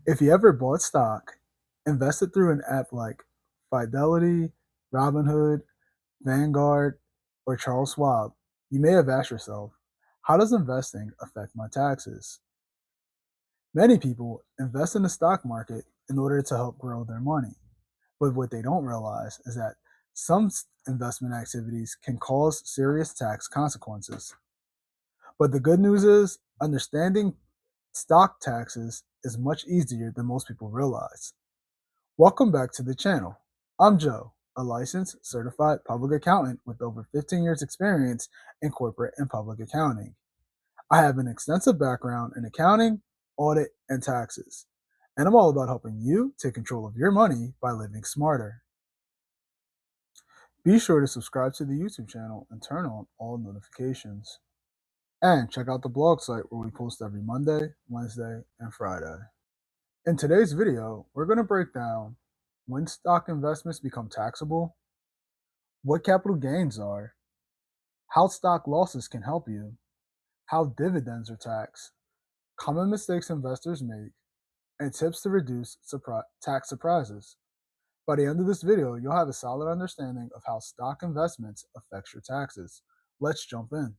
If you ever bought stock, invested through an app like Fidelity, Robinhood, Vanguard, or Charles Schwab, you may have asked yourself, how does investing affect my taxes? Many people invest in the stock market in order to help grow their money. But what they don't realize is that some investment activities can cause serious tax consequences. But the good news is, understanding stock taxes is much easier than most people realize. Welcome back to the channel. I'm Joe, a licensed certified public accountant with over 15 years experience in corporate and public accounting. I have an extensive background in accounting, audit, and taxes, and I'm all about helping you take control of your money by living smarter. Be sure to subscribe to the YouTube channel and turn on all notifications. And check out the blog site where we post every Monday, Wednesday, and Friday. In today's video, we're going to break down when stock investments become taxable, what capital gains are, how stock losses can help you, how dividends are taxed, common mistakes investors make, and tips to reduce tax surprises. By the end of this video, you'll have a solid understanding of how stock investments affect your taxes. Let's jump in.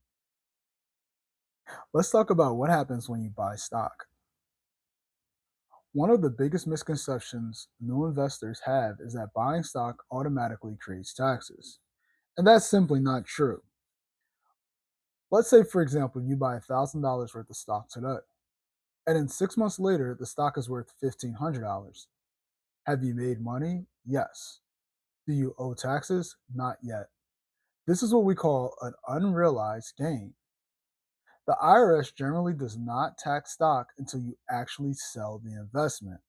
Let's talk about what happens when you buy stock. One of the biggest misconceptions new investors have is that buying stock automatically creates taxes. And that's simply not true. Let's say, for example, you buy $1,000 worth of stock today, and then 6 months later, the stock is worth $1,500. Have you made money? Yes. Do you owe taxes? Not yet. This is what we call an unrealized gain. The IRS generally does not tax stock until you actually sell the investment.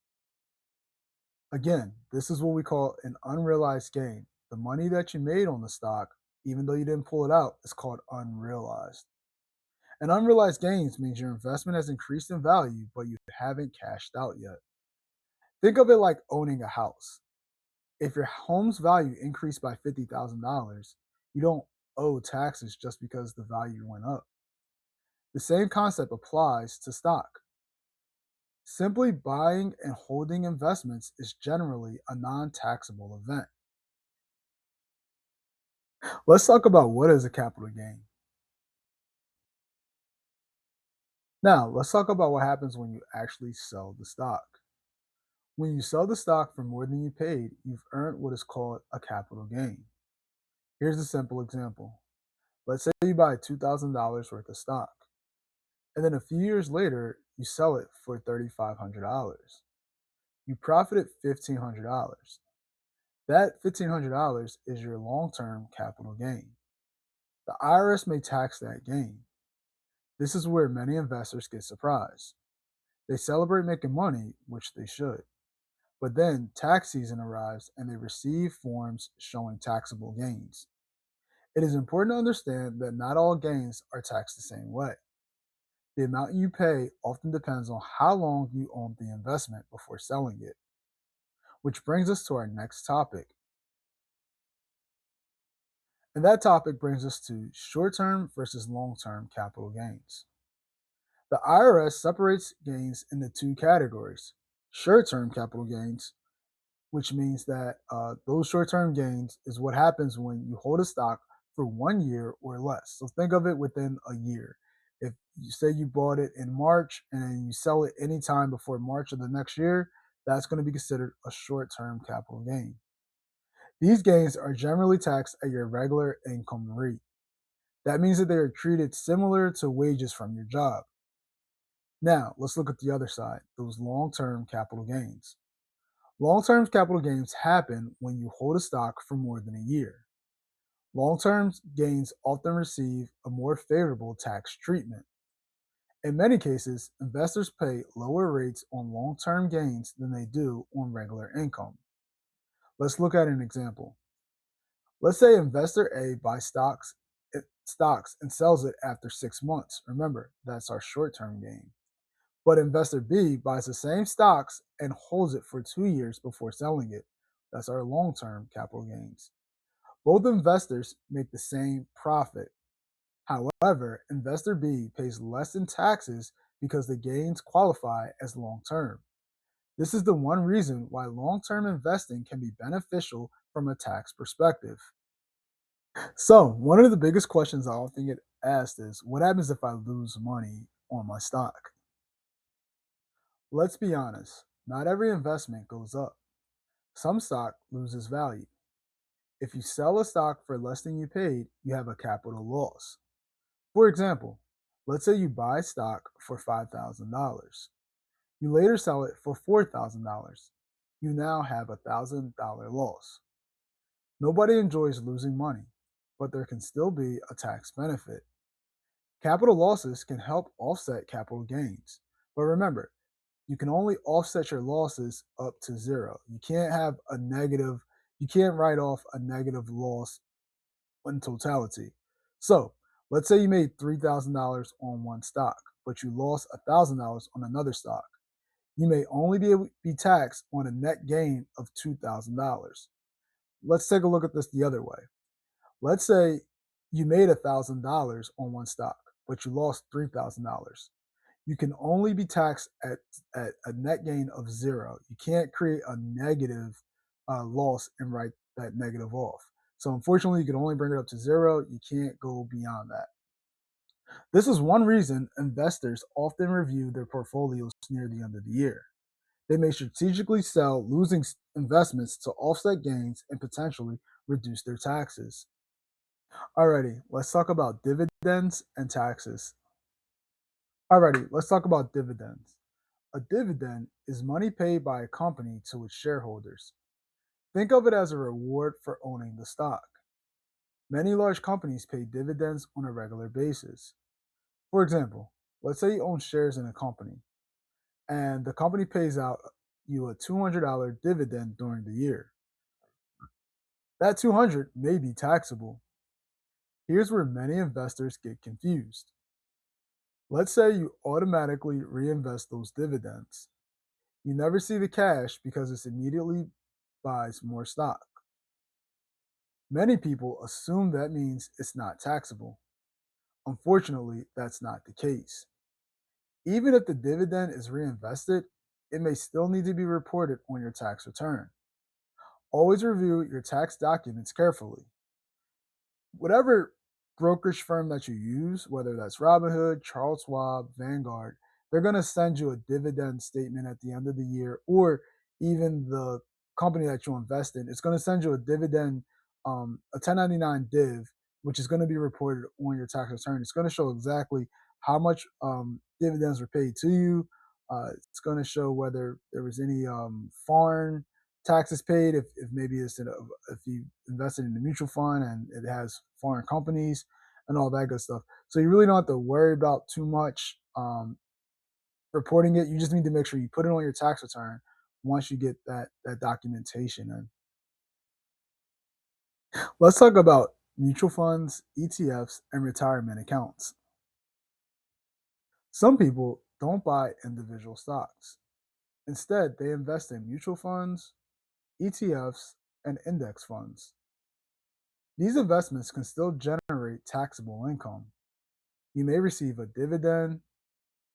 Again, this is what we call an unrealized gain. The money that you made on the stock, even though you didn't pull it out, is called unrealized. And unrealized gains means your investment has increased in value, but you haven't cashed out yet. Think of it like owning a house. If your home's value increased by $50,000, you don't owe taxes just because the value went up. The same concept applies to stock. Simply buying and holding investments is generally a non taxable event. Let's talk about what is a capital gain. Now, let's talk about what happens when you actually sell the stock. When you sell the stock for more than you paid, you've earned what is called a capital gain. Here's a simple example. Let's say you buy $2,000 worth of stock, and then a few years later, you sell it for $3,500. You profited $1,500. That $1,500 is your long term capital gain. The IRS may tax that gain. This is where many investors get surprised. They celebrate making money, which they should. But then tax season arrives and they receive forms showing taxable gains. It is important to understand that not all gains are taxed the same way. The amount you pay often depends on how long you owned the investment before selling it. Which brings us to our next topic. And that topic brings us to short term versus long term capital gains. The IRS separates gains into two categories: short term capital gains, which means that those short term gains is what happens when you hold a stock for 1 year or less. So think of it within a year. If you say you bought it in March and you sell it anytime before March of the next year, that's going to be considered a short term capital gain. These gains are generally taxed at your regular income rate. That means that they are treated similar to wages from your job. Now, let's look at the other side, those long term capital gains. Long term capital gains happen when you hold a stock for more than a year. Long term gains often receive a more favorable tax treatment. In many cases, investors pay lower rates on long term gains than they do on regular income. Let's look at an example. Let's say investor A buys stocks and sells it after 6 months. Remember, that's our short term gain. But investor B buys the same stocks and holds it for 2 years before selling it. That's our long term capital gains. Both investors make the same profit. However, investor B pays less in taxes because the gains qualify as long term. This is the one reason why long term investing can be beneficial from a tax perspective. So, one of the biggest questions I often get asked is what happens if I lose money on my stock? Let's be honest, not every investment goes up. Some stock loses value. If you sell a stock for less than you paid, you have a capital loss. For example, let's say you buy stock for $5,000. You later sell it for $4,000. You now have a $1,000 loss. Nobody enjoys losing money, but there can still be a tax benefit. Capital losses can help offset capital gains. But remember, you can only offset your losses up to zero. You can't write off a negative loss in totality. So let's say you made $3,000 on one stock, but you lost $1,000 on another stock. You may only be taxed on a net gain of $2,000. Let's take a look at this the other way. Let's say you made $1,000 on one stock, but you lost $3,000. You can only be taxed at a net gain of zero. You can't create a negative loss and write that negative off. So unfortunately, you can only bring it up to zero. You can't go beyond that. This is one reason investors often review their portfolios near the end of the year. They may strategically sell losing investments to offset gains and potentially reduce their taxes. Alrighty, let's talk about dividends and taxes. Alrighty, let's talk about dividends. A dividend is money paid by a company to its shareholders. Think of it as a reward for owning the stock. Many large companies pay dividends on a regular basis. For example, let's say you own shares in a company and the company pays out you a $200 dividend during the year. That 200 may be taxable. Here's where many investors get confused. Let's say you automatically reinvest those dividends. You never see the cash because it immediately buys more stock. Many people assume that means it's not taxable. Unfortunately, that's not the case. Even if the dividend is reinvested, it may still need to be reported on your tax return. Always review your tax documents carefully. Whatever brokerage firm that you use, whether that's Robinhood, Charles Schwab, Vanguard, they're going to send you a dividend statement at the end of the year, or even the company that you invest in, it's going to send you a dividend, a 1099 div, which is going to be reported on your tax return. It's going to show exactly how much dividends were paid to you. It's going to show whether there was any foreign taxes paid if maybe if you invested in a mutual fund and it has foreign companies and all that good stuff. So you really don't have to worry about too much reporting it. You just need to make sure you put it on your tax return once you get that documentation in. Let's talk about mutual funds, ETFs, and retirement accounts. Some people don't buy individual stocks. Instead, they invest in mutual funds, ETFs, and index funds. These investments can still generate taxable income. You may receive a dividend,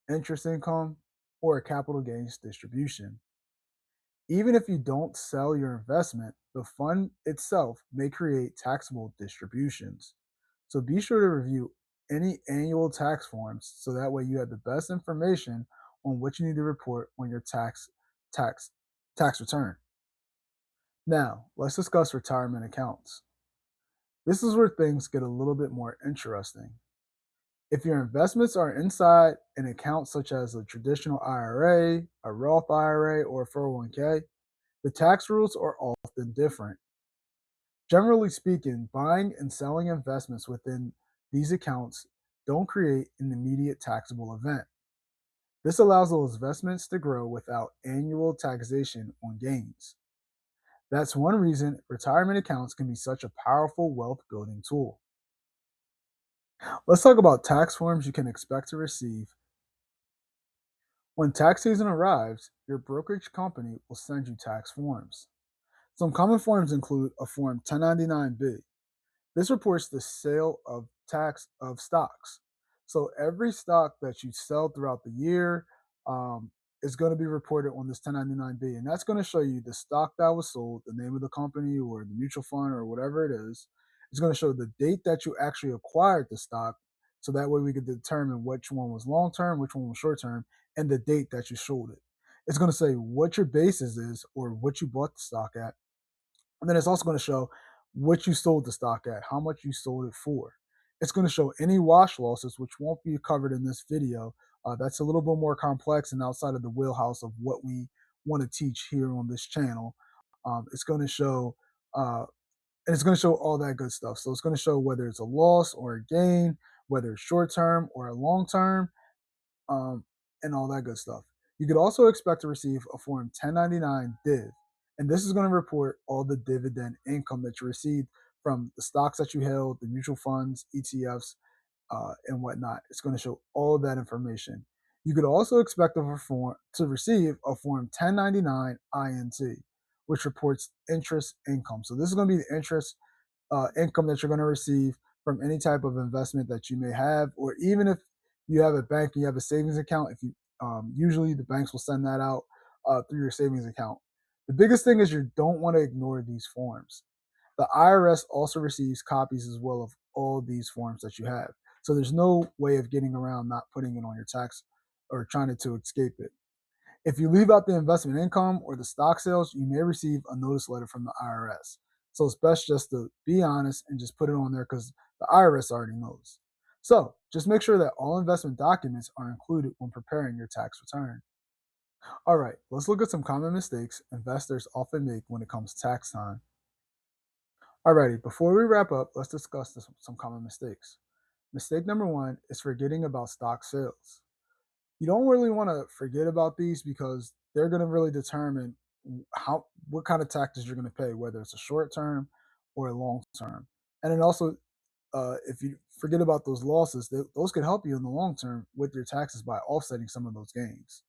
interest income, or a capital gains distribution. Even if you don't sell your investment, the fund itself may create taxable distributions. So be sure to review any annual tax forms so that way you have the best information on what you need to report on your tax tax return. Now, let's discuss retirement accounts. This is where things get a little bit more interesting. If your investments are inside an account such as a traditional IRA, a Roth IRA, or a 401k, the tax rules are often different. Generally speaking, buying and selling investments within these accounts don't create an immediate taxable event. This allows those investments to grow without annual taxation on gains. That's one reason retirement accounts can be such a powerful wealth building tool. Let's talk about tax forms you can expect to receive. When tax season arrives, your brokerage company will send you tax forms. Some common forms include a Form 1099-B. This reports the sale of tax of stocks. So every stock that you sell throughout the year, is going to be reported on this 1099-B, and that's going to show you the stock that was sold, the name of the company or the mutual fund or whatever it is. It's going to show the date that you actually acquired the stock, so that way we could determine which one was long term, which one was short term, and the date that you sold it. It's going to say what your basis is or what you bought the stock at, and then it's also going to show what you sold the stock at, how much you sold it for. It's going to show any wash losses, which won't be covered in this video. That's a little bit more complex and outside of the wheelhouse of what we want to teach here on this channel. It's going to show, and it's going to show all that good stuff. So it's going to show whether it's a loss or a gain, whether it's short term or a long term, um, and all that good stuff. You could also expect to receive a Form 1099 div, and this is going to report all the dividend income that you received from the stocks that you held, the mutual funds, ETFs, and whatnot. It's going to show all that information. You could also expect to receive a Form 1099 INT, which reports interest income. So this is going to be the interest income that you're going to receive from any type of investment that you may have, or even if you have a bank and you have a savings account. If you usually the banks will send that out through your savings account. The biggest thing is you don't want to ignore these forms. The IRS also receives copies as well of all these forms that you have. So there's no way of getting around not putting it on your tax or trying to escape it. If you leave out the investment income or the stock sales, you may receive a notice letter from the IRS. So it's best just to be honest and just put it on there because the IRS already knows. So just make sure that all investment documents are included when preparing your tax return. All right, let's look at some common mistakes investors often make when it comes to tax time. Alrighty, before we wrap up, let's discuss some common mistakes. Mistake number one is forgetting about stock sales. You don't really want to forget about these because they're going to really determine what kind of taxes you're going to pay, whether it's a short term or a long term. And then also, if you forget about those losses, those could help you in the long term with your taxes by offsetting some of those gains.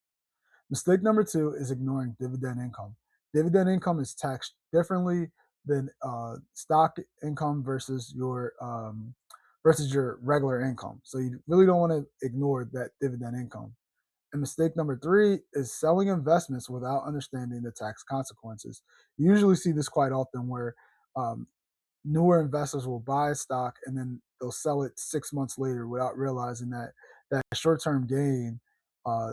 Mistake number two is ignoring dividend income. Dividend income is taxed differently than stock income versus your regular income. So you really don't want to ignore that dividend income. And mistake number three is selling investments without understanding the tax consequences. You usually see this quite often where um, newer investors will buy a stock and then they'll sell it 6 months later without realizing that that short-term gain uh,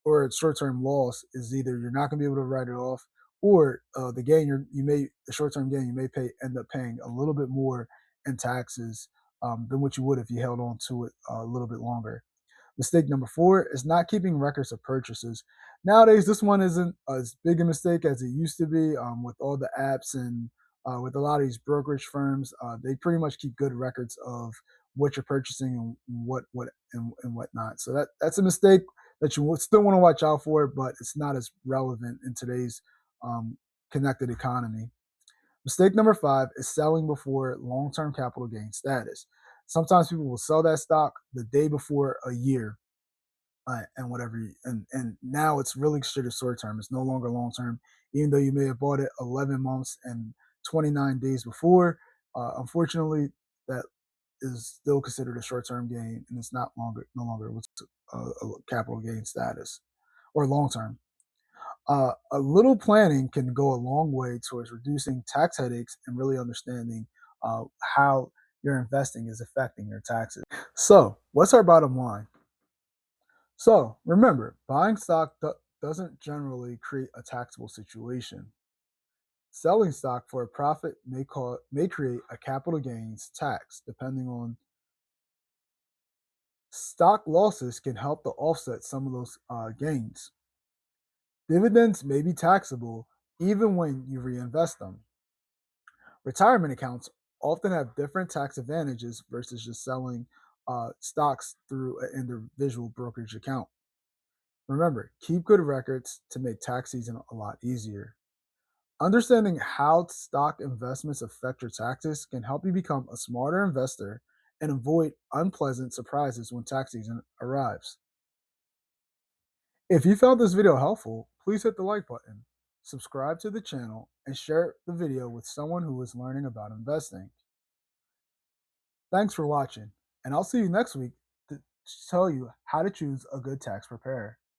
or a short-term loss is either you're not going to be able to write it off, or the short-term gain you may end up paying a little bit more in taxes than what you would if you held on to it a little bit longer. Mistake number four is not keeping records of purchases. Nowadays, this one isn't as big a mistake as it used to be with all the apps and with a lot of these brokerage firms. They pretty much keep good records of what you're purchasing and and whatnot. So that's a mistake that you still want to watch out for, but it's not as relevant in today's um, connected economy. Mistake number five is selling before long-term capital gain status. Sometimes people will sell that stock the day before a year, and whatever, and now it's really considered short term. It's no longer long term, even though you may have bought it 11 months and 29 days before. Unfortunately, that is still considered a short term gain, and it's no longer what's a capital gain status or long term. A little planning can go a long way towards reducing tax headaches and really understanding how your investing is affecting your taxes. So, what's our bottom line? So, remember, buying stock doesn't generally create a taxable situation. Selling stock for a profit may create a capital gains tax, depending on stock losses can help to offset some of those gains. Dividends may be taxable even when you reinvest them. Retirement accounts often have different tax advantages versus just selling stocks through an individual brokerage account. Remember, keep good records to make tax season a lot easier. Understanding how stock investments affect your taxes can help you become a smarter investor and avoid unpleasant surprises when tax season arrives. If you found this video helpful, please hit the like button, subscribe to the channel, and share the video with someone who is learning about investing. Thanks for watching, and I'll see you next week to tell you how to choose a good tax preparer.